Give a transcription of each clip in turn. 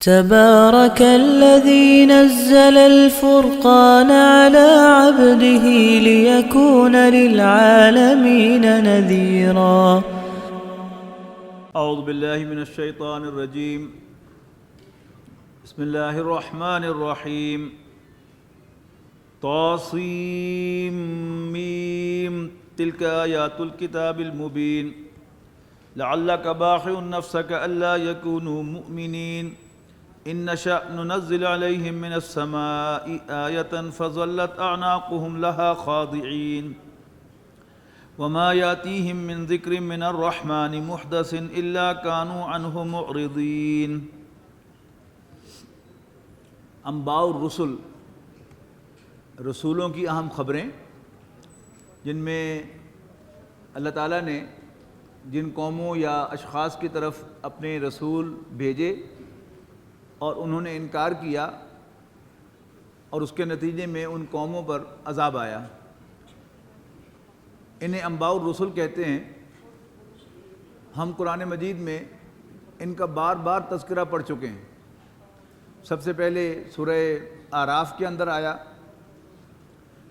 تبارك الذي نزل الفرقان على عبده ليكون للعالمين نذيرا اعوذ باللہ من الشیطان الرجیم بسم اللہ الرحمن الرحیم طاسیم میم تلک آیات الکتاب المبین لعلک باخع نفسک الا یکونوا مؤمنین ان نشأ ننزل علیہم من السماء آیة فظلت اعناقهم لها خاضعین وما یاتیہم من ذکر من الرحمن محدث الا كانوا عنہ معرضین۔ انباء الرسل، رسولوں کی اہم خبریں جن میں اللہ تعالیٰ نے جن قوموں یا اشخاص کی طرف اپنے رسول بھیجے اور انہوں نے انکار کیا اور اس کے نتیجے میں ان قوموں پر عذاب آیا، انہیں انباء الرسل کہتے ہیں۔ ہم قرآن مجید میں ان کا بار بار تذکرہ پڑھ چکے ہیں۔ سب سے پہلے سورہ اعراف کے اندر آیا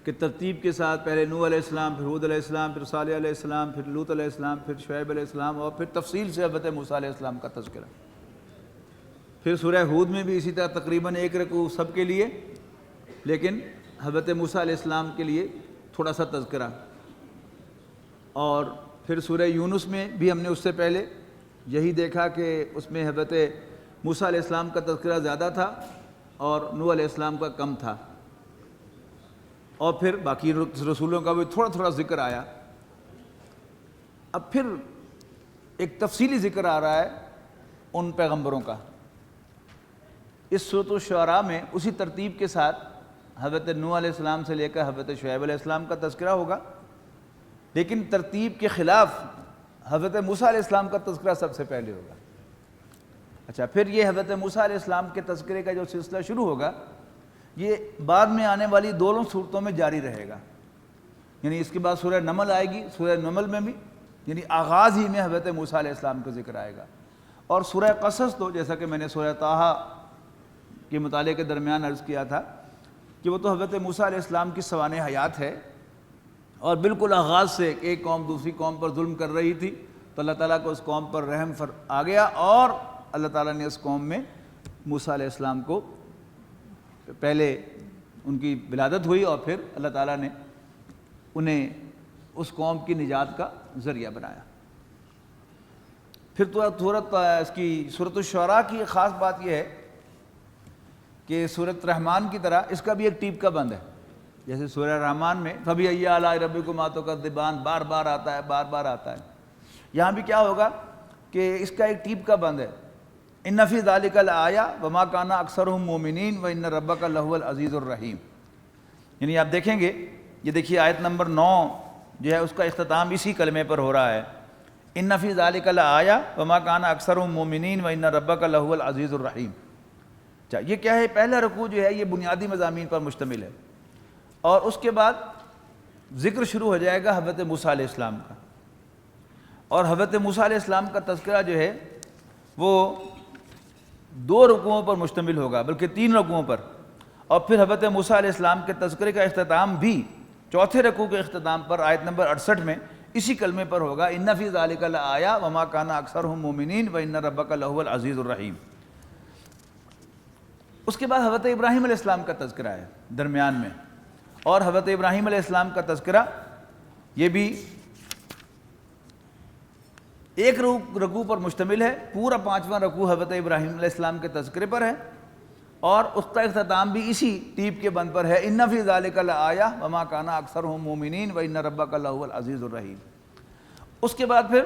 کہ ترتیب کے ساتھ پہلے نوح علیہ السلام، پھر ہود علیہ السلام، پھر صالح علیہ السلام، پھر لوط علیہ السلام، پھر شعیب علیہ السلام، اور پھر تفصیل سے حضرت موسیٰ علیہ السلام کا تذکرہ۔ پھر سورہ ہود میں بھی اسی طرح تقریباً ایک رکوع سب کے لیے، لیکن حضرت موسیٰ علیہ السلام کے لیے تھوڑا سا تذکرہ۔ اور پھر سورہ یونس میں بھی ہم نے اس سے پہلے یہی دیکھا کہ اس میں حضرت موسیٰ علیہ السلام کا تذکرہ زیادہ تھا اور نوح علیہ السلام کا کم تھا، اور پھر باقی رسولوں کا بھی تھوڑا تھوڑا ذکر آیا۔ اب پھر ایک تفصیلی ذکر آ رہا ہے ان پیغمبروں کا۔ اس سورۃ الشعراء میں اسی ترتیب کے ساتھ حضرت نوح علیہ السلام سے لے کر حضرت شعیب علیہ السلام کا تذکرہ ہوگا، لیکن ترتیب کے خلاف حضرت موسیٰ علیہ السلام کا تذکرہ سب سے پہلے ہوگا۔ اچھا، پھر یہ حضرت موسیٰ علیہ السلام کے تذکرے کا جو سلسلہ شروع ہوگا یہ بعد میں آنے والی دونوں صورتوں میں جاری رہے گا، یعنی اس کے بعد سورہ نمل آئے گی، سورہ نمل میں بھی یعنی آغاز ہی میں حضرت موسیٰ علیہ السلام کا ذکر آئے گا، اور سورہ قصص تو جیسا کہ میں نے سورہ طٰہٰ کے مطالعے کے درمیان عرض کیا تھا کہ وہ تو حضرت موسیٰ علیہ السلام کی سوانح حیات ہے، اور بالکل آغاز سے ایک قوم دوسری قوم پر ظلم کر رہی تھی تو اللہ تعالیٰ کو اس قوم پر رحم آ گیا، اور اللہ تعالیٰ نے اس قوم میں موسیٰ علیہ السلام کو پہلے ان کی ولادت ہوئی اور پھر اللہ تعالیٰ نے انہیں اس قوم کی نجات کا ذریعہ بنایا۔ پھر تو اس کی سورۃ الشعراء کی خاص بات یہ ہے کہ سورۃ رحمان کی طرح اس کا بھی ایک ٹیپ کا بند ہے، جیسے سورہ رحمان میں فَبِأَيِّ آلَاءِ رَبِّكُمَا تُكَذِّبَانِ بار بار آتا ہے، یہاں بھی کیا ہوگا کہ اس کا ایک ٹیپ کا بند ہے، اِنَّ فِي ذَلِكَ لَآیَةً وَمَا كَانَ أَكْثَرُهُم مُؤْمِنِينَ وَإِنَّ رَبَّكَ لَهُوَ الْعَزِيزُ الرَّحِيمُ۔ یعنی آپ دیکھیں گے، یہ دیکھیے آیت نمبر 9 جو ہے اس کا اختتام اسی کلمے پر ہو رہا ہے، اِنَّ فِي ذَلِكَ لَآیَةً وَمَا كَانَ أَكْثَرُهُم مُؤْمِنِينَ وَإِنَّ رَبَّكَ لَهُوَ الْعَزِيزُ الرَّحِيمُ۔ اچھا، یہ کیا ہے؟ پہلا رکوع جو ہے یہ بنیادی مضامین پر مشتمل ہے، اور اس کے بعد ذکر شروع ہو جائے گا حضرت موسیٰ علیہ السلام کا، اور حضرت موسیٰ علیہ السلام کا تذکرہ جو ہے وہ 2 رکوعوں پر مشتمل ہوگا، بلکہ 3 رکوعوں پر، اور پھر حضرت موسیٰ علیہ السلام کے تذکرے کا اختتام بھی چوتھے رکوع کے اختتام پر آیت نمبر 68 میں اسی کلمے پر ہوگا، اِنَّ فِي ذَلِكَ لَآیَةً وَمَا كَانَ أَكْثَرُهُم مُؤْمِنِينَ وَإِنَّ رَبَّكَ لَهُوَ الْعَزِيزُ الرَّحِيمُ۔ اس کے بعد حضرت ابراہیم علیہ السلام کا تذکرہ ہے درمیان میں، اور حضرت ابراہیم علیہ السلام کا تذکرہ یہ بھی ایک رکوع پر مشتمل ہے، پورا 5واں رکوع حضرت ابراہیم علیہ السلام کے تذکرے پر ہے، اور اس کا اختتام بھی اسی ٹیپ کے بند پر ہے، اِنَّ فِي ذَلِكَ لَآیَةً وَمَا كَانَ أَكْثَرُهُم مُؤْمِنِينَ وَإِنَّ رَبَّكَ لَهُوَ الْعَزِيزُ الرَّحِيمُ۔ اس کے بعد پھر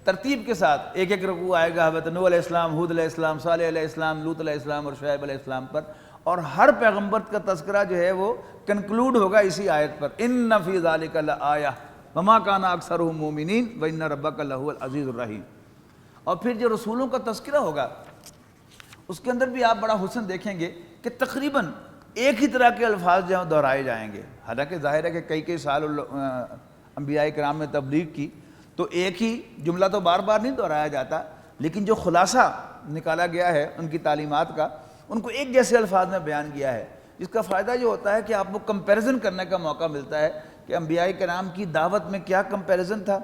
ترتیب کے ساتھ ایک ایک رکوع آئے گا حضرت نوح علیہ السلام، ہود علیہ السلام، صالح علیہ السلام، لوط علیہ السلام اور شعیب علیہ السلام پر، اور ہر پیغمبر کا تذکرہ جو ہے وہ کنکلوڈ ہوگا اسی آیت پر، اِنَّ فِي ذَلِكَ لَآیَةً وَمَا كَانَ أَكْثَرُهُم مُؤْمِنِينَ وَإِنَّ رَبَّكَ لَهُوَ الْعَزِيزُ الرَّحِيمُ۔ اور پھر جو رسولوں کا تذکرہ ہوگا اس کے اندر بھی آپ بڑا حسن دیکھیں گے کہ تقریباً ایک ہی طرح کے الفاظ جو ہیں دہرائے جائیں گے، حالانکہ ظاہر ہے کہ کئی سال انبیاء کرام نے تبلیغ کی تو ایک ہی جملہ تو بار بار نہیں دہرایا جاتا، لیکن جو خلاصہ نکالا گیا ہے ان کی تعلیمات کا، ان کو ایک جیسے الفاظ میں بیان کیا ہے، جس کا فائدہ یہ ہوتا ہے کہ آپ کو کمپیریزن کرنے کا موقع ملتا ہے کہ انبیاء کرام کی دعوت میں کیا کمپیریزن تھا،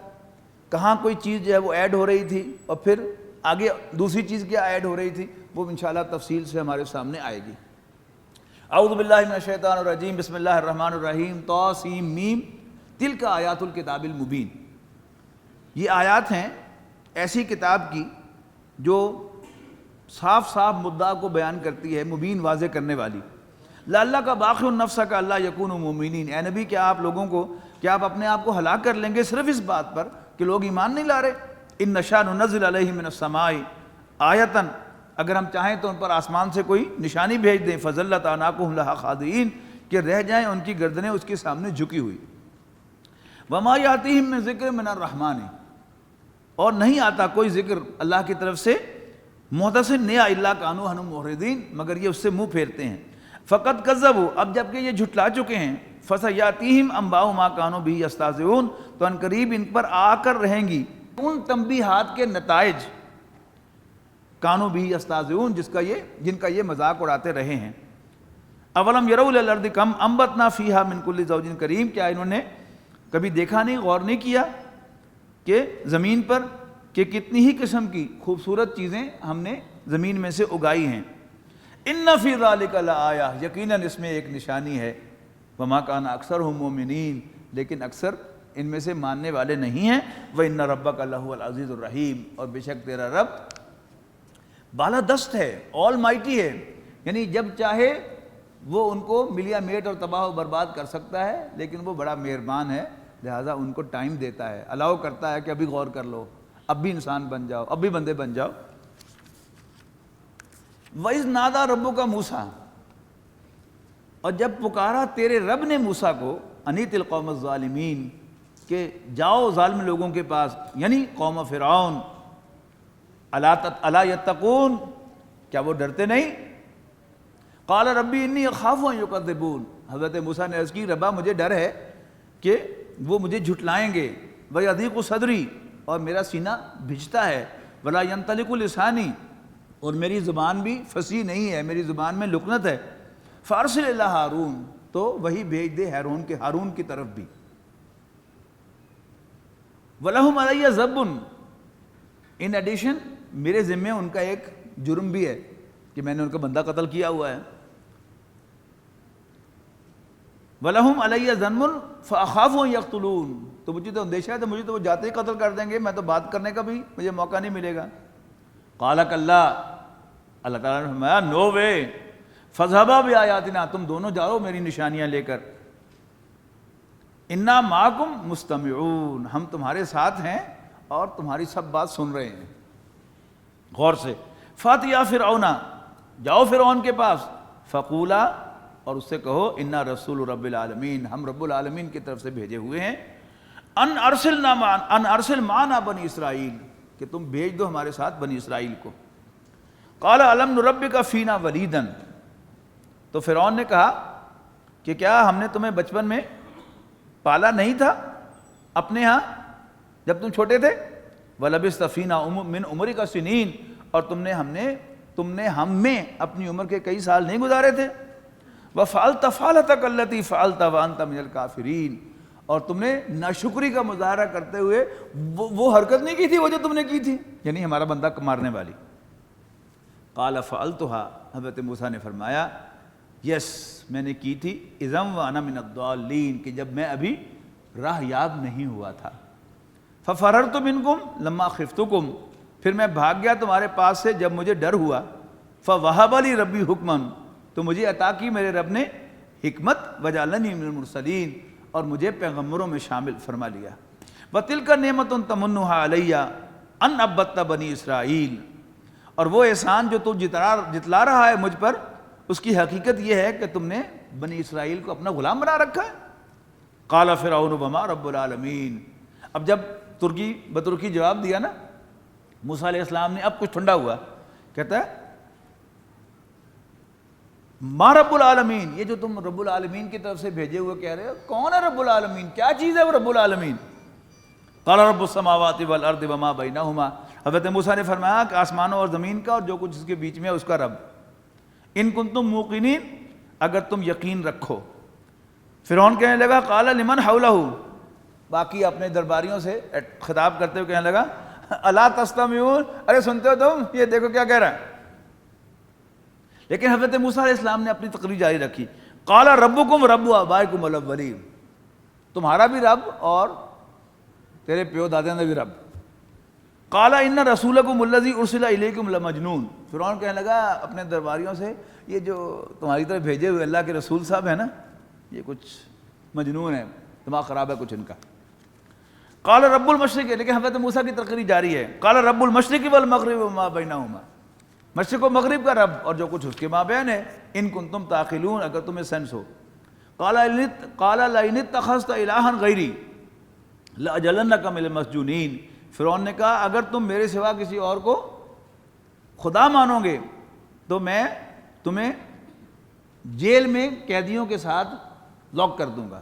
کہاں کوئی چیز جو ہے وہ ایڈ ہو رہی تھی اور پھر آگے دوسری چیز کیا ایڈ ہو رہی تھی، وہ انشاءاللہ تفصیل سے ہمارے سامنے آئے گی۔ اعوذ باللہ من الشیطان الرجیم، بسم اللہ الرحمن الرحیم، طاسیم میم، تلک آیات الکتاب المبین۔ یہ آیات ہیں ایسی کتاب کی جو صاف صاف مدعا کو بیان کرتی ہے، مبین واضح کرنے والی۔ لعلہ کا باقی النفس کا اللہ یکون مومنین، اے نبی کیا آپ لوگوں کو، کیا آپ اپنے آپ کو ہلاک کر لیں گے صرف اس بات پر کہ لوگ ایمان نہیں لا رہے؟ ان نشاء ننزل علیہم من السماء آیتاً، اگر ہم چاہیں تو ان پر آسمان سے کوئی نشانی بھیج دیں، فظلت اعناقہم لہا خاضعین، کہ رہ جائیں ان کی گردنیں اس کے سامنے جھکی ہوئی۔ وما یاتیہم من ذکر من الرحمن، اور نہیں آتا کوئی ذکر اللہ کی طرف سے محدث نیا الا کانوا عنہ معرضین، مگر یہ اس سے منہ پھیرتے ہیں۔ فقط کذبوا، اب جبکہ یہ جھٹلا چکے ہیں، فسیاتیہم انباء ما کانوا بہ یستہزئون، تو ان قریب ان پر آ کر رہیں گی ان تنبیہات کے نتائج، کانوا بہ یستہزئون، جن کا یہ مذاق اڑاتے رہے ہیں۔ اولم یروا الی الارض کم انبتنا فیہا من کل زوج کریم، کیا انہوں نے کبھی دیکھا نہیں، غور نہیں کیا کہ زمین پر کہ کتنی ہی قسم کی خوبصورت چیزیں ہم نے زمین میں سے اگائی ہیں۔ ان فی ذلک لآیہ، یقیناً اس میں ایک نشانی ہے۔ وما کان اکثرہم مومنین، لیکن اکثر ان میں سے ماننے والے نہیں ہیں۔ وان ربک لہو العزیز الرحیم، اور بے شک تیرا رب بالا دست ہے، آل مائٹی ہے، یعنی جب چاہے وہ ان کو ملیا میٹ اور تباہ و برباد کر سکتا ہے، لیکن وہ بڑا مہربان ہے، لہٰذا ان کو ٹائم دیتا ہے، الاؤ کرتا ہے کہ ابھی غور کر لو، اب بھی انسان بن جاؤ، اب بھی بندے بن جاؤ۔ وَإِذْ نَادَى رَبُّكَ مُوسَىٰ، اور جب پکارا تیرے رب نے موسیٰ کو، انیت القوم الظالمین، کہ جاؤ ظالم لوگوں کے پاس، یعنی قوم فرعون، الا یتقون، کیا وہ ڈرتے نہیں؟ قال ربی انی اخاف ان یکذبون، حضرت موسیٰ نے عرض کی ربا مجھے ڈر ہے کہ وہ مجھے جھٹلائیں گے، وَیَضِیقُ صَدْرِی، اور میرا سینہ بھجتا ہے، وَلَا يَنطَلِقُ لِسَانِی، اور میری زبان بھی فصیح نہیں ہے، میری زبان میں لکنت ہے، فَأَرْسِلْ إِلَىٰ ہارون، تو وہی بھیج دے ہارون کی طرف بھی۔ وَلَهُمْ عَلَيَّ ذَنْبٌ، ان ایڈیشن میرے ذمے ان کا ایک جرم بھی ہے کہ میں نے ان کا بندہ قتل کیا ہوا ہے۔ وَلَهُمْ عَلَيَّ ذَنْبٌ فَأَخَافُ أَن يَقْتُلُونِ، تو مجھے تو اندیشہ ہے، تو مجھے تو وہ جاتے ہی قتل کر دیں گے، میں تو بات کرنے کا بھی مجھے موقع نہیں ملے گا۔ قَالَ كَلَّا، اللہ تعالیٰ نے فرمایا نو وے، فَاذْهَبَا بِآيَاتِنَا، تم دونوں جاؤ میری نشانیاں لے کر، اِنَّا مَعَكُمْ مُسْتَمِعُونَ، ہم تمہارے ساتھ ہیں اور تمہاری سب بات سن رہے ہیں غور سے۔ فَأْتِيَا فِرْعَوْنَ، جاؤ فرعون کے پاس، فَقُولَا، اور اس سے کہو، اِنَّا رَسُولُ رَبِّ الْعَالَمِينَ، ہم رب العالمین کی طرف سے بھیجے ہوئے ہیں، ان ارسل معنا بنی اسرائیل، کہ تم بھیج دو ہمارے ساتھ بنی اسرائیل کو۔ قال الم نربک فینا ولیدا، تو فرعون نے کہا کہ کیا ہم نے تمہیں بچپن میں پالا نہیں تھا اپنے ہاں جب تم چھوٹے تھے؟ وَلَبِثْتَ فِينَا مِنْ عُمُرِكَ سِنِينَ، اور تم نے ہم میں اپنی عمر کے کئی سال نہیں گزارے تھے۔ وَفَعَلْتَ فَعْلَتَكَ الَّتِي فَعَلْتَ وَأَنْتَ مِنَ الْكَافِرِينَ، اور تم نے ناشکری کا مظاہرہ کرتے ہوئے وہ حرکت نہیں کی تھی وہ جو تم نے کی تھی، یعنی ہمارا بندہ مارنے والی۔ قَالَ فَعَلْتُهَا، حضرت موسیٰ نے فرمایا یس میں نے کی تھی، اِذًا وَأَنَا مِنَ الضَّالِّينَ، کہ جب میں ابھی راہ یاب نہیں ہوا تھا۔ فَفَرَرْتُ مِنْكُمْ لَمَّا خِفْتُكُمْ، پھر میں بھاگ گیا تمہارے پاس سے جب مجھے ڈر ہوا۔ فَوَهَبَ لِي رَبِّي حُکْمًا، تو مجھے عطا کی میرے رب نے حکمت، وَجَعَلَنِي مِنَ الْمُرْسَلِينَ، اور مجھے پیغمبروں میں شامل فرما لیا۔ وَتِلْكَ نِعْمَةٌ تَمُنُّهَا عَلَيَّ أَنْ عَبَّدْتَ بَنِي إِسْرَائِيلَ، اور وہ احسان جو تو جتلا رہا ہے مجھ پر، اس کی حقیقت یہ ہے کہ تم نے بنی اسرائیل کو اپنا غلام بنا رکھا ہے۔ قال فرعون وما رب العالمین، اب جب ترکی بترکی جواب دیا نا موسیٰ علیہ السلام نے، اب کچھ ٹھنڈا ہوا، کہتا ہے ما رب العالمین، یہ جو تم رب العالمین کی طرف سے بھیجے ہوئے کہہ رہے ہو، کون ہے رب العالمین، کیا چیز ہے وہ رب العالمین؟ قال رب السماوات والارض وما بینہما، حضرت موسیٰ نے فرمایا کہ آسمانوں اور زمین کا اور جو کچھ اس کے بیچ میں ہے اس کا رب، ان کنتم موقنین، اگر تم یقین رکھو۔ فرعون کہنے لگا قال لمن حولہ، باقی اپنے درباریوں سے خطاب کرتے ہوئے کہنے لگا الا تستمعون، ارے سنتے ہو تم، یہ دیکھو کیا کہہ رہا ہے۔ لیکن حضرت موسیٰ علیہ السلام نے اپنی تقریر جاری رکھی، قال ربکم رب آبائکم الاولین، تمہارا بھی رب اور تیرے پیو دادوں کا بھی رب۔ قال ان رسولکم الذی ارسل الیکم لمجنون، فرعون کہنے لگا اپنے درباریوں سے یہ جو تمہاری طرف بھیجے ہوئے اللہ کے رسول صاحب ہیں نا، یہ کچھ مجنون ہے، دماغ خراب ہے کچھ ان کا۔ قال رب المشرق، لیکن حضرت موسیٰ کی تقریر جاری ہے، قال رب المشرق والمغرب وما بینہما، مشرق و مغرب کا رب اور جو کچھ اس کے مابین ہے، ان کنتم تعقلون، اگر تمہیں سینس ہو۔ قال لئن اتخذت الہا غیری لاجلنک من المسجونین، فرعون نے کہا اگر تم میرے سوا کسی اور کو خدا مانو گے تو میں تمہیں جیل میں قیدیوں کے ساتھ لاک کر دوں گا۔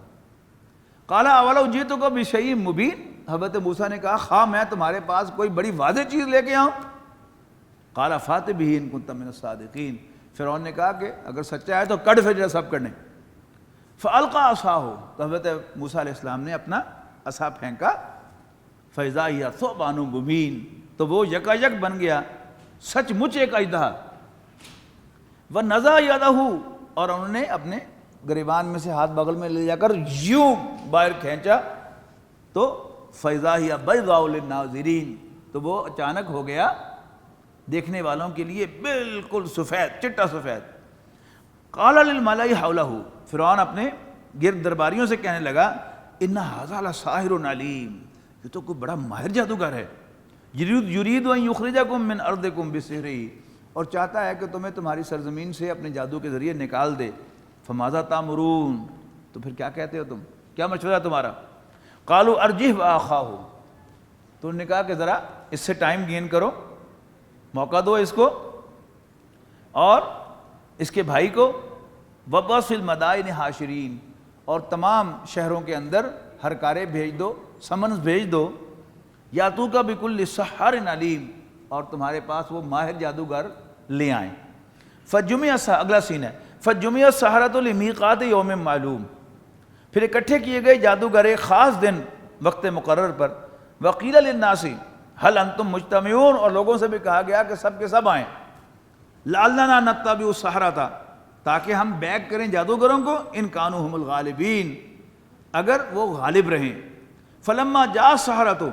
قال اولو جئتک بشیء مبین، حضرت موسیٰ نے کہا خواہ میں تمہارے پاس کوئی بڑی واضح چیز لے کے آؤں۔ قال فات بہ ان کنت من الصادقین، فرعون نے کہا کہ اگر سچا ہے تو کڈ پھر سب کڈنے۔ فالقى عصاه، تو حضرت موسیٰ علیہ السلام نے اپنا عصا پھینکا، فاذا ہی ثعبان مبین، تو وہ یکایک بن گیا سچ مچ ایک اژدہا۔ ونزع یدہ، اور انہوں نے اپنے گریبان میں سے ہاتھ بغل میں لے جا کر یوں باہر کھینچا تو فاذا ہی بیضاء للناظرین، تو وہ اچانک ہو گیا دیکھنے والوں کے لیے بالکل سفید، چٹا سفید۔ قال للملأ حولہ، فرعون اپنے گرد درباریوں سے کہنے لگا ان ھذا لساحر علیم، یہ تو کوئی بڑا ماہر جادوگر ہے، یرید ان یخرجکم من ارضکم بسحرہ، اور چاہتا ہے کہ تمہیں تمہاری سرزمین سے اپنے جادو کے ذریعے نکال دے۔ فماذا تأمرون، تو پھر کیا کہتے ہو تم، کیا مشورہ ہے تمہارا؟ قالوا ارجہ واخاہ، تو انہوں نے کہا کہ ذرا اس سے ٹائم گین کرو، موقع دو اس کو اور اس کے بھائی کو، وبعث فی المدائن حاشرین، اور تمام شہروں کے اندر ہر کارے بھیج دو، سمنز بھیج دو، یاتوک بکل سحار علیم، اور تمہارے پاس وہ ماہر جادوگر لے آئیں۔ فجمع، اگلا سین ہے، فجمع السحرۃ لمیقات یوم معلوم، پھر اکٹھے کیے گئے جادوگر ایک خاص دن وقت مقرر پر، وقیل للناس هل انتم مجتمعون، اور لوگوں سے بھی کہا گیا کہ سب کے سب آئیں، لعلنا نتبع السحرۃ، تاکہ ہم بیک کریں جادوگروں کو، ان کانوا هم الغالبین، اگر وہ غالب رہیں۔ فلما جاء السحرۃ،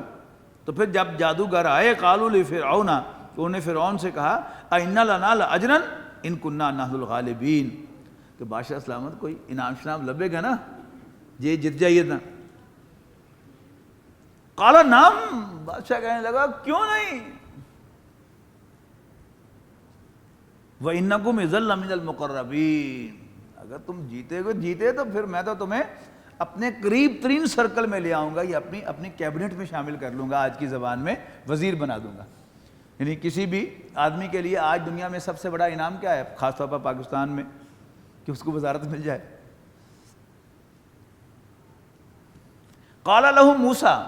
تو پھر جب جادوگر آئے، قالوا لفرعون، تو انہوں نے فرعون سے کہا ائن لنا لاجرا ان كنا نحن الغالبین، کہ بادشاہ سلامت کوئی انعام شنام لبے گا نا، یہ جت جائیے نا۔ قال نعم، بادشاہ کہنے لگا کیوں نہیں، وَإِنَّكُمْ إِذًا لَّمِنَ الْمُقَرَّبِينَ، اگر تم جیتے تو پھر میں تو تمہیں اپنے قریب ترین سرکل میں لے آؤں گا، یا اپنی کیبنٹ میں شامل کر لوں گا، آج کی زبان میں وزیر بنا دوں گا۔ یعنی کسی بھی آدمی کے لیے آج دنیا میں سب سے بڑا انعام کیا ہے، خاص طور پر پاکستان میں، کہ اس کو وزارت مل جائے۔ قال لهم موسیٰ،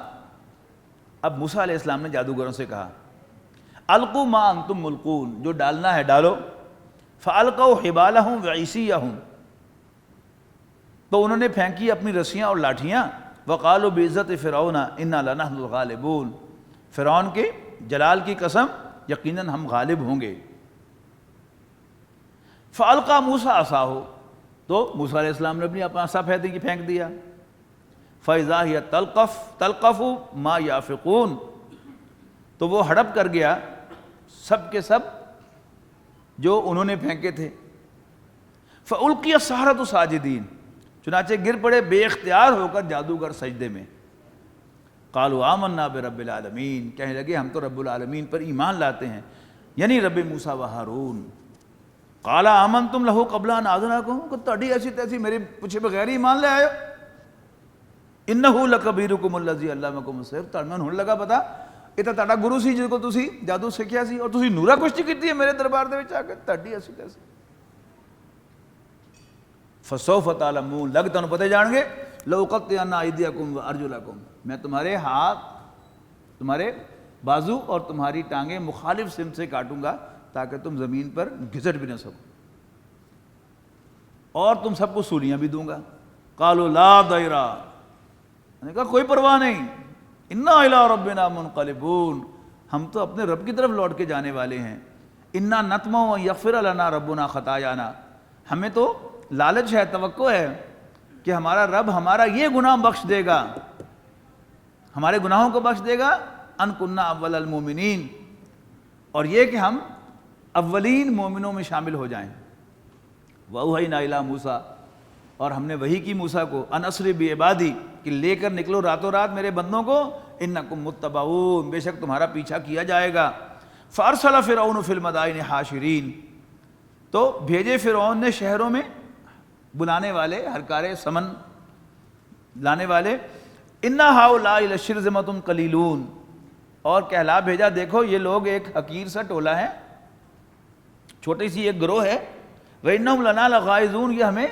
اب موسیٰ علیہ السلام نے جادوگروں سے کہا القوا ما انتم ملقون، جو ڈالنا ہے ڈالو۔ فالقوا حبالهم وعصیهم، تو انہوں نے پھینکی اپنی رسیاں اور لاٹھیاں۔ وقالوا بعزت فرعون انا لنحن الغالبون، فرعون کے جلال کی قسم یقیناً ہم غالب ہوں گے۔ فالقى موسیٰ عصاہ، تو موسیٰ علیہ السلام نے اپنی عصا پھینک دیا۔ فاذا هي تلقف ما یافقون، تو وہ ہڑپ کر گیا سب کے سب جو انہوں نے پھینکے تھے۔ فالقی السحرۃ ساجدین، چنانچہ گر پڑے بے اختیار ہو کر جادوگر سجدے میں۔ قالوا آمنا برب العالمین، کہنے لگے ہم تو رب العالمین پر ایمان لاتے ہیں، یعنی رب موسیٰ و ہارون۔ قال آمنتم لہ قبل ان آذنکم، کہ تہاڈی ایسی تیسی میرے پوچھے بغیر ایمان لے آئے ہو۔ انہ لکبیرکم الذی علمکم السحر، تہاڈا ہن لگا پتا یہ تو تہاڈا گرو سی جس کو تسی جادو سکھیا سی، اور تسی نورا کشتی کیتی ہے میرے دربار دے وچ آ کے، تہاڈی ایسی تیسی۔ فسوف تعلمون، لگ تانوں پتہ جان گے، لأقطعن ایدیکم وارجلکم، میں تمہارے ہاتھ، تمہارے بازو اور تمہاری ٹانگیں مخالف سمت سے کاٹوں گا تاکہ تم زمین پر گھسٹ بھی نہ سکو، اور تم سب کو سولیاں بھی دوں گا۔ قالوا لا ضیرا، میں نے کہا کوئی پرواہ نہیں، انا الی ربنا منقلبون، ہم تو اپنے رب کی طرف لوٹ کے جانے والے ہیں۔ انا نطمع ان یغفر لنا ربنا خطایانا، ہمیں تو لالچ ہے، توقع ہے کہ ہمارا رب ہمارا یہ گناہ بخش دے گا، ہمارے گناہوں کو بخش دے گا، ان کننا اول المومنین، اور یہ کہ ہم اولین مومنوں میں شامل ہو جائیں۔ وَأَوْحَيْنَا إِلَىٰ موسیٰ، اور ہم نے وحی کی موسیٰ کو، ان اسری بعبادی، کہ لے کر نکلو راتوں رات میرے بندوں کو، انکم متبعون، بے شک تمہارا پیچھا کیا جائے گا۔ فَأَرْسَلَ فِرْعَوْنُ فِي الْمَدَائِنِ حَاشِرِينَ، تو بھیجے فرعون نے شہروں میں بلانے والے، ہرکارے سمن لانے والے، اِنَّ هَؤُلَاءِ لَشِرْذِمَةٌ قَلِيلُونَ، اور کہلا بھیجا دیکھو یہ لوگ ایک حقیر سا ٹولہ ہے، چھوٹی سی ایک گروہ ہے، وَإِنَّهُمْ لَنَا لَغَائِظُونَ، یہ ہمیں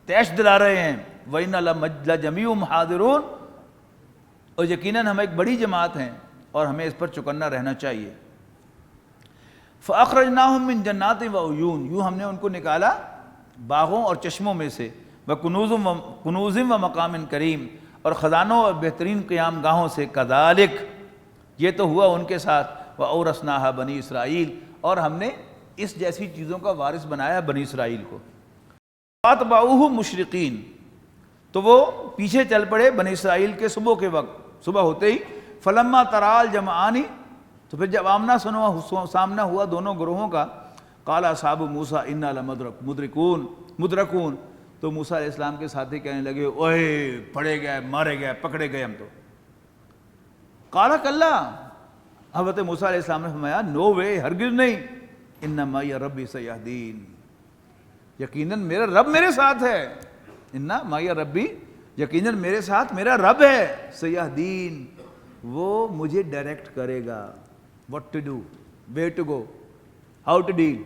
تیش دلا رہے ہیں، وَإِنَّ لَجَمِيعٌ حَاضِرُونَ، اور یقیناً ہم ایک بڑی جماعت ہیں اور ہمیں اس پر چوکنا رہنا چاہیے۔ فَأَخْرَجْنَاهُم مِّن جَنَّاتٍ وَعُيُونٍ، یوں ہم نے ان کو نکالا باغوں اور چشموں میں سے، وَكُنُوزٍ وَمَقَامٍ کریم، اور خزانوں اور بہترین قیام گاہوں سے، کذالک، یہ تو ہوا ان کے ساتھ، وَأَوْرَثْنَاهَا بنی اسرائیل، اور ہم نے اس جیسی چیزوں کا وارث بنایا بنی اسرائیل کو۔ فَأَتْبَعُوهُ مُشْرِقِينَ، تو وہ پیچھے چل پڑے بنی اسرائیل کے صبح کے وقت، صبح ہوتے ہی، فَلَمَّا تَرَأَى الْجَمْعَانِ، تو پھر جب آمنا سامنا ہوا دونوں گروہوں کا، قَالَ أَصْحَابُ مُوسَىٰ إِنَّا لَمُدْرَكُونَ، تو موسیٰ علیہ السلام کے ساتھی کہنے لگے اوئے پڑے گئے، مارے گئے، پکڑے گئے ہم تو۔ قَالَ كَلَّا، حضرت موسیٰ علیہ السلام نے فرمایا نو وے، ہرگز نہیں، اِنَّ مَعِیَ رَبِّی سَیَہْدِینِ، یقیناً میرا رب میرے ساتھ ہے، اِنَّ مَعِیَ رَبِّی، یقیناً میرے ساتھ میرا رب ہے، سیہدین، وہ مجھے ڈائریکٹ کرے گا، what to do, where to go, how to deal۔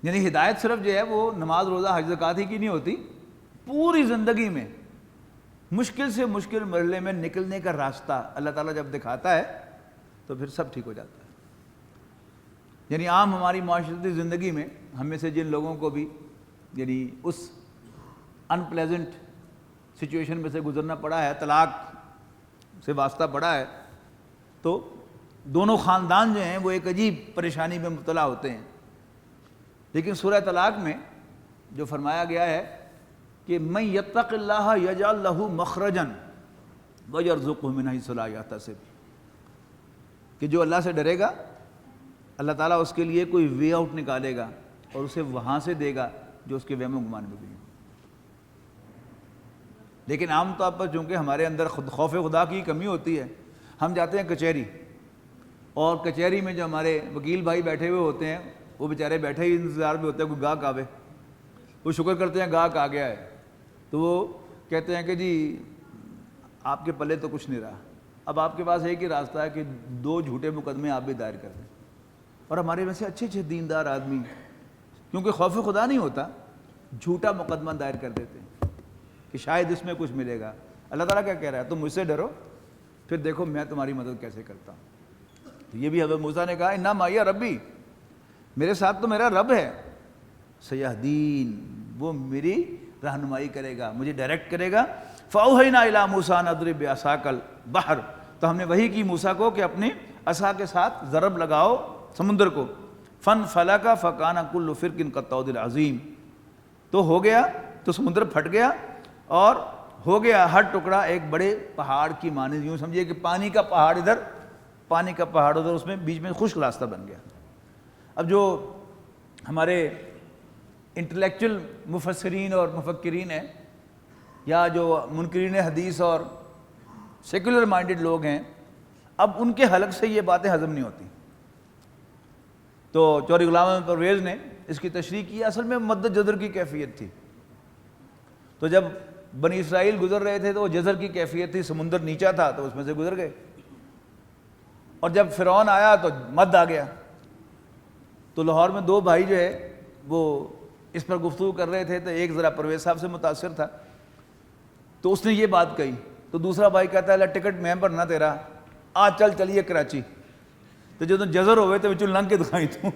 یعنی ہدایت صرف جو ہے وہ نماز روزہ حج زکوٰۃ ہی کی نہیں ہوتی، پوری زندگی میں مشکل سے مشکل مرحلے میں نکلنے کا راستہ اللہ تعالیٰ جب دکھاتا ہے تو پھر سب ٹھیک ہو جاتا ہے۔ یعنی عام ہماری معاشرتی زندگی میں ہم میں سے جن لوگوں کو بھی یعنی اس ان پلیزنٹ سچویشن میں سے گزرنا پڑا ہے، طلاق سے واسطہ پڑا ہے، تو دونوں خاندان جو ہیں وہ ایک عجیب پریشانی میں مبتلا ہوتے ہیں۔ لیکن سورہ طلاق میں جو فرمایا گیا ہے کہ مَن یتق اللہ یجعل لہ مخرجا ویرزقہ من حیث لا یحتسب، کہ جو اللہ سے ڈرے گا اللہ تعالیٰ اس کے لیے کوئی وے آؤٹ نکالے گا اور اسے وہاں سے دے گا جو اس کے وہم و گمان میں بھی ہے۔ لیکن عام طور پر چونکہ ہمارے اندر خوف خدا کی کمی ہوتی ہے، ہم جاتے ہیں کچہری، اور کچہری میں جو ہمارے وکیل بھائی بیٹھے ہوئے ہوتے ہیں وہ بیچارے بیٹھے ہی انتظار میں ہوتے ہیں کوئی گاہک آوے، وہ شکر کرتے ہیں گاہک آ گیا ہے، تو وہ کہتے ہیں کہ جی آپ کے پلے تو کچھ نہیں رہا، اب آپ کے پاس ایک ہی راستہ ہے کہ 2 جھوٹے مقدمے آپ بھی دائر کر دیں۔ اور ہمارے میں سے اچھے اچھے دیندار آدمی کیونکہ خوف خدا نہیں ہوتا، جھوٹا مقدمہ دائر کر دیتے ہیں کہ شاید اس میں کچھ ملے گا۔ اللہ تعالیٰ کیا کہہ رہا ہے، تم مجھ سے ڈرو پھر دیکھو میں تمہاری مدد کیسے کرتا ہوں۔ تو یہ بھی حضرت موسیٰ نے کہا اِنَّ مَعِیَ رَبِّی، میرے ساتھ تو میرا رب ہے، سیہدین، وہ میری رہنمائی کرے گا، مجھے ڈائریکٹ کرے گا۔ فَأَوْحَيْنَا إِلَىٰ مُوسَىٰ أَنِ اضْرِب بِعَصَاكَ الْبَحْرَ، تو ہم نے وحی کی موسیٰ کو کہ اپنی عصا کے ساتھ ضرب لگاؤ سمندر کو، فَانْفَلَقَ فَكَانَ كُلُّ فِرْقٍ كَالطَّوْدِ الْعَظِيمِ، تو ہو گیا، تو سمندر پھٹ گیا اور ہو گیا ہر ٹکڑا ایک بڑے پہاڑ کی مانند، یوں سمجھیے کہ پانی کا پہاڑ ادھر، پانی کا پہاڑ ادھر، اس میں بیچ میں خشک راستہ بن گیا۔ اب جو ہمارے انٹلیکچل مفسرین اور مفکرین ہیں یا جو منکرین حدیث اور سیکولر مائنڈڈ لوگ ہیں، اب ان کے حلق سے یہ باتیں ہضم نہیں ہوتی، تو چوہدری غلام احمد پرویز نے اس کی تشریح کی، اصل میں مد جزر کی کیفیت تھی۔ تو جب بنی اسرائیل گزر رہے تھے تو وہ جزر کی کیفیت تھی، سمندر نیچا تھا تو اس میں سے گزر گئے، اور جب فرعون آیا تو مد آ گیا۔ تو لاہور میں 2 بھائی جو ہے وہ اس پر گفتگو کر رہے تھے، تو ایک ذرا پرویز صاحب سے متاثر تھا تو اس نے یہ بات کہی، تو دوسرا بھائی کہتا ہے اللہ ٹکٹ میں پر نہ تیرا، چل چلیے کراچی، تو جو جزر ہوئے تو بچوں لنگ کے دکھائی تو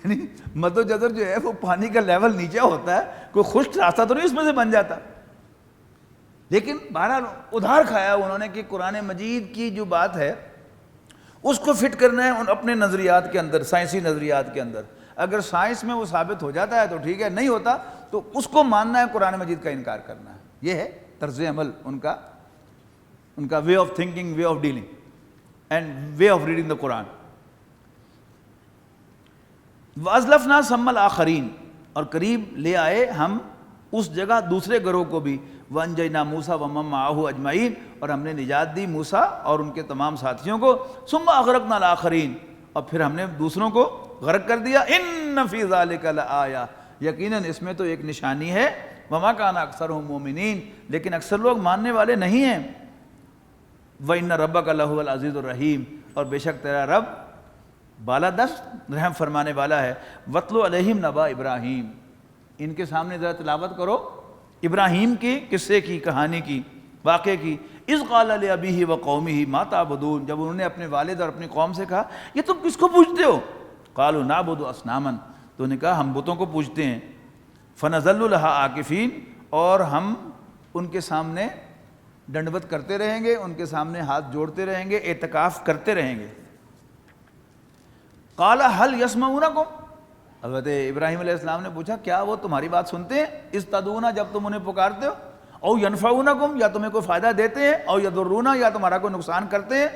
یعنی مد و جزر جو ہے وہ پانی کا لیول نیچے ہوتا ہے، کوئی خشک راستہ تو نہیں اس میں سے بن جاتا. لیکن بہرحال ادھار کھایا انہوں نے کہ قرآن مجید کی جو بات ہے اس کو فٹ کرنا ہے ان اپنے نظریات کے اندر، سائنسی نظریات کے اندر. اگر سائنس میں وہ ثابت ہو جاتا ہے تو ٹھیک ہے، نہیں ہوتا تو اس کو ماننا ہے، قرآن مجید کا انکار کرنا ہے. یہ ہے طرز عمل ان کا way of thinking, way of dealing and way of reading the Quran. وَأَزْلَفْنَا ثَمَّ الْآخَرِينَ، اور قریب لے آئے ہم اس جگہ دوسرے گروہ کو بھی. وَأَنْجَيْنَا مُوسَىٰ وَمَن مَّعَهُ أَجْمَعِينَ، اور ہم نے نجات دی موسیٰ اور ان کے تمام ساتھیوں کو. ثُمَّ أَغْرَقْنَا الْآخَرِينَ، اور پھر ہم نے دوسروں کو غرق کر دیا. إِنَّ فِي ذَلِكَ لَآيَةً، یقیناً اس میں تو ایک نشانی ہے. وَمَا كَانَ أَكْثَرُهُم مُؤْمِنِينَ، لیکن اکثر لوگ ماننے والے نہیں ہیں. وَإِنَّ رَبَّكَ لَهُوَ الْعَزِيزُ الرَّحِيمُ، اور بے شک تیرا رب بالادست رحم فرمانے والا ہے. وَاتْلُ عَلَيْهِمْ نَبَأَ إِبْرَاهِيمَ، ان کے سامنے ذرا تلاوت کرو ابراہیم کی قصے کی، کہانی کی، واقعے کی. اذ قال لأبیہ وقومہ ما تعبدون، جب انہوں نے اپنے والد اور اپنی قوم سے کہا یہ تم کس کو پوجتے ہو؟ قالوا نعبد اصناما، تو انہوں نے کہا ہم بتوں کو پوجتے ہیں. فنظل لها عاکفین، اور ہم ان کے سامنے ڈنڈوت کرتے رہیں گے، ان کے سامنے ہاتھ جوڑتے رہیں گے، اعتکاف کرتے رہیں گے. قال هل يسمعونکم، حضرت ابراہیم علیہ السلام نے پوچھا کیا وہ تمہاری بات سنتے ہیں؟ اذ تدعون، جب تم انہیں پکارتے ہو. او ینفعونکم، یا تمہیں کوئی فائدہ دیتے ہیں. او یضرون، یا تمہارا کوئی نقصان کرتے ہیں.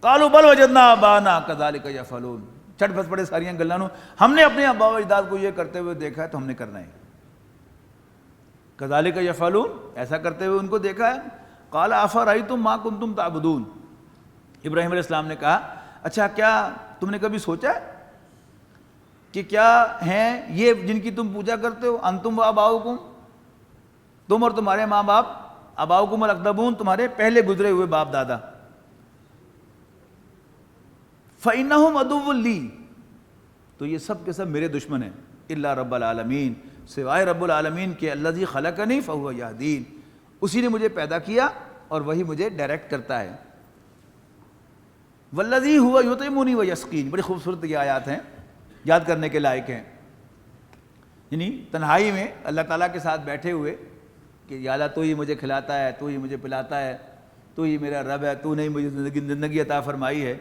قالوا بل وجدنا آباءنا كذلك يفعلون، چٹ بس پڑے ساریاں گلاں نو، ہم نے اپنے آباء و اجداد کو یہ کرتے ہوئے دیکھا ہے تو ہم نے کرنا ہے. كذلك يفعلون، ایسا کرتے ہوئے ان کو دیکھا ہے. قال افرأيتم ما كنتم تعبدون، ابراہیم علیہ السلام نے کہا اچھا کیا تم نے کبھی سوچا ہے کہ کیا ہیں یہ جن کی تم پوجا کرتے ہو؟ انتم و آباؤکم، تم اور تمہارے ماں باپ. آباؤکم الاقدمون، تمہارے پہلے گزرے ہوئے باپ دادا. فإنہم عدو لی، تو یہ سب کے سب میرے دشمن ہیں. الا رب العالمین، سوائے رب العالمین کے. الذی خلقنی فہو یہدین، اسی نے مجھے پیدا کیا اور وہی مجھے ڈائریکٹ کرتا ہے. والذی ہوا یطعمنی ویسقین، بڑی خوبصورت یہ آیات ہیں، یاد کرنے کے لائق ہیں. یعنی تنہائی میں اللہ تعالیٰ کے ساتھ بیٹھے ہوئے کہ یا اللہ تو ہی مجھے کھلاتا ہے، تو ہی مجھے پلاتا ہے، تو ہی میرا رب ہے، تو نے مجھے زندگی عطا فرمائی ہے.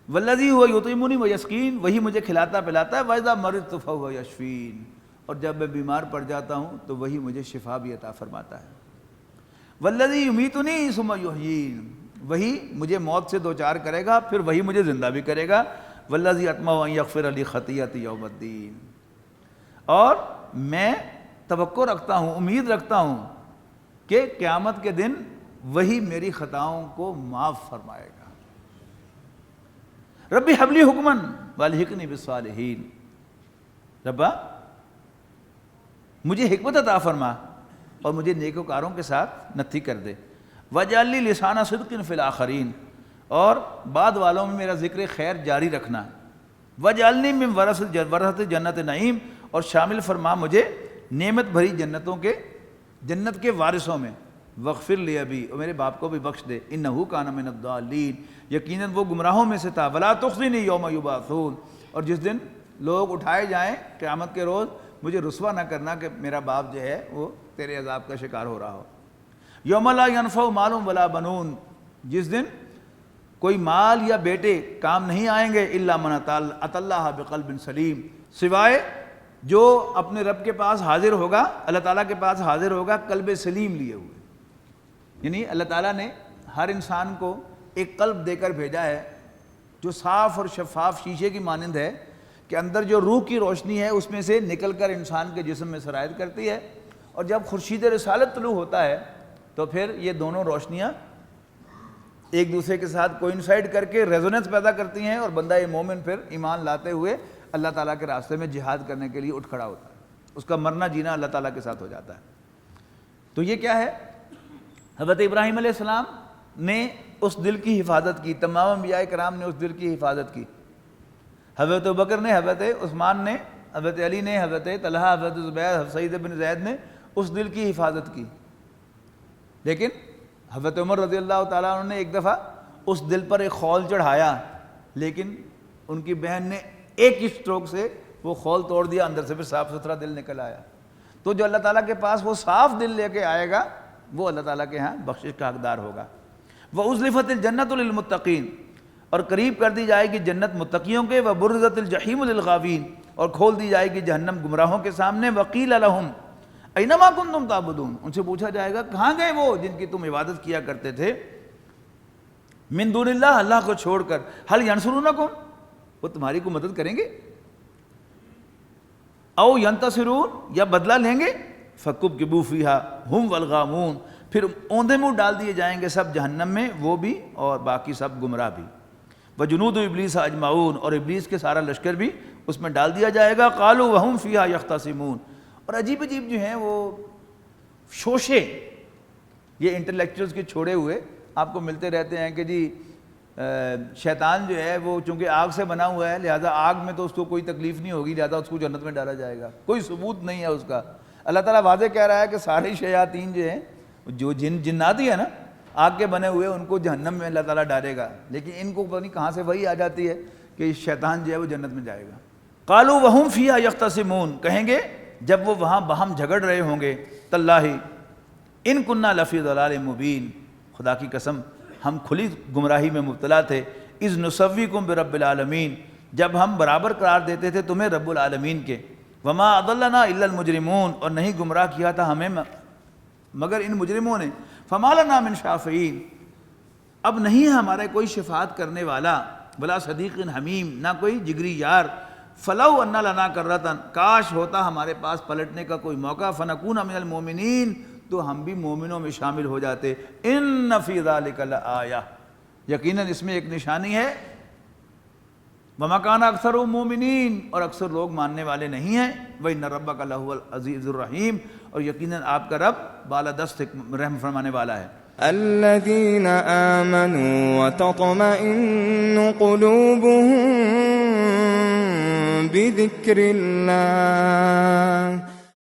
والذی ہوا یطعمنی ویسقین، وہی مجھے کھلاتا پلاتا ہے. وَإِذَا مَرِضْتُ فَهُوَ یشفین، اور جب میں بیمار پڑ جاتا ہوں تو وہی مجھے شفا بھی عطا فرماتا ہے. والذی یمیتنی ثم یحیین، وہی مجھے موت سے دوچار کرے گا پھر وہی مجھے زندہ بھی کرے گا. والذی اطمع ان یغفر لی خطیئتی یوم الدین، اور میں توقع رکھتا ہوں، امید رکھتا ہوں کہ قیامت کے دن وہی میری خطاؤں کو معاف فرمائے گا. ربی ہب لی حکمن والحقنی بالصالحین، ربا مجھے حکمت عطا فرما اور مجھے نیکوکاروں کے ساتھ نتھی کر دے. واجعل لی لسان صدق فی الآخرین، اور بعد والوں میں میرا ذکر خیر جاری رکھنا. واجعلنی من ورثۃ جنت نعیم، اور شامل فرما مجھے نعمت بھری جنت کے وارثوں میں. واغفر لی ابی، اور میرے باپ کو بھی بخش دے. انہ کان من الضالین، یقیناً وہ گمراہوں میں سے تھا. ولا تخزنی یوم یبعثون، اور جس دن لوگ اٹھائے جائیں قیامت کے روز مجھے رسوا نہ کرنا کہ میرا باپ جو ہے وہ تیرے عذاب کا شکار ہو رہا ہو. یوم لا ینفع مال ولا بنون، جس دن کوئی مال یا بیٹے کام نہیں آئیں گے. الا من اتی اللہ بقلب سلیم، سوائے جو اپنے رب کے پاس حاضر ہوگا، اللہ تعالیٰ کے پاس حاضر ہوگا قلب سلیم لیے ہوئے. یعنی اللہ تعالیٰ نے ہر انسان کو ایک قلب دے کر بھیجا ہے جو صاف اور شفاف شیشے کی مانند ہے، کہ اندر جو روح کی روشنی ہے اس میں سے نکل کر انسان کے جسم میں سرایت کرتی ہے. اور جب خورشید رسالت طلوع ہوتا ہے تو پھر یہ دونوں روشنیاں ایک دوسرے کے ساتھ کوئنسائڈ کر کے ریزوننس پیدا کرتی ہیں، اور بندہ مومن پھر ایمان لاتے ہوئے اللہ تعالیٰ کے راستے میں جہاد کرنے کے لیے اٹھ کھڑا ہوتا ہے. اس کا مرنا جینا اللہ تعالیٰ کے ساتھ ہو جاتا ہے. تو یہ کیا ہے؟ حضرت ابراہیم علیہ السلام نے اس دل کی حفاظت کی، تمام انبیاء کرام نے اس دل کی حفاظت کی. حضرت ابوبکر نے، حضرت عثمان نے، حضرت علی نے، حضرت طلحہ، حضرت زبیر، حضرت سعید بن زید نے اس دل کی حفاظت کی. لیکن حضرت عمر رضی اللہ تعالیٰ عنہ نے ایک دفعہ اس دل پر ایک خول چڑھایا، لیکن ان کی بہن نے ایک ہی اسٹروک سے وہ خول توڑ دیا، اندر سے پھر صاف ستھرا دل نکل آیا۔ تو جو اللہ تعالیٰ کے پاس وہ صاف دل لے کے آئے گا وہ اللہ تعالیٰ کے ہاں بخشش کا حقدار ہوگا۔ وَأُزْلِفَتِ الْجَنَّةُ لِلْمُتَّقِينَ، اور قریب کر دی جائے گی جنت متقیوں کے، وَبُرِّزَتِ الْجَحِيمُ لِلْغَاوِينَ، اور کھول دی جائے گی جہنم گمراہوں کے سامنے۔ وَقِيلَ لَهُمْ أَيْنَمَا كُنْتُمْ تَعْبُدُونَ، ان سے پوچھا جائے گا کہاں گئے وہ جن کی تم عبادت کیا کرتے تھے، من دون اللہ، اللہ کو چھوڑ کر، هل ينصرونكم، وہ تمہاری کو مدد کریں گے، او ينتصرون، یا بدلہ لیں گے، فَكُبْكِبُوا فِيهَا هُمْ وَالْغَامُونَ، پھر اوندے منہ ڈال دیے جائیں گے سب جہنم میں، وہ بھی اور باقی سب گمراہ بھی۔ وَجُنُودُ إِبْلِيسَ أَجْمَعُونَ، اور ابلیس کے سارا لشکر بھی اس میں ڈال دیا جائے گا۔ قَالُوا وَهُمْ فِيهَا يَخْتَصِمُونَ، اور عجیب عجیب جو ہیں وہ شوشے، یہ انٹلیکچوئلز کے چھوڑے ہوئے آپ کو ملتے رہتے ہیں کہ جی شیطان جو ہے وہ چونکہ آگ سے بنا ہوا ہے، لہذا آگ میں تو اس کو کوئی تکلیف نہیں ہوگی، لہذا اس کو جنت میں ڈالا جائے گا، کوئی ثبوت نہیں ہے اس کا۔ اللہ تعالیٰ واضح کہہ رہا ہے کہ سارے شیاطین جو ہیں، جو جنات ہی ہے نا آگ کے بنے ہوئے، ان کو جہنم میں اللہ تعالیٰ ڈالے گا، لیکن ان کو پتہ نہیں کہاں سے وہی آ جاتی ہے کہ شیطان جو ہے وہ جنت میں جائے گا۔ قالوا وهم فيها يختصمون، کہیں گے جب وہ وہاں باہم جھگڑ رہے ہوں گے، تاللہ ان كنا لفی ضلال مبین، خدا کی قسم ہم کھلی گمراہی میں مبتلا تھے، اذ نسویکم برب العالمین، جب ہم برابر قرار دیتے تھے تمہیں رب العالمین کے، وما اضلنا الا المجرمون، اور نہیں گمراہ کیا تھا ہمیں مگر ان مجرموں نے، فما لنا من شافعین، اب نہیں ہے ہمارے کوئی شفاعت کرنے والا، بلا صدیق حمیم، نہ کوئی جگری یار، فلو ان لنا کرۃ، کاش ہوتا ہمارے پاس پلٹنے کا کوئی موقع، فنکون من المؤمنین، تو ہم بھی مومنوں میں شامل ہو جاتے۔ ان فی ذلک لآیہ، یقیناً اس میں ایک نشانی ہے، وما کان اکثر مومنین، اور اکثر لوگ ماننے والے نہیں ہیں، وان ربک لہو العزیز الرحیم، اور یقیناً آپ کا رب بالادست رحم فرمانے والا ہے۔ الذين آمنوا وتطمئن قلوبهم بذكر الله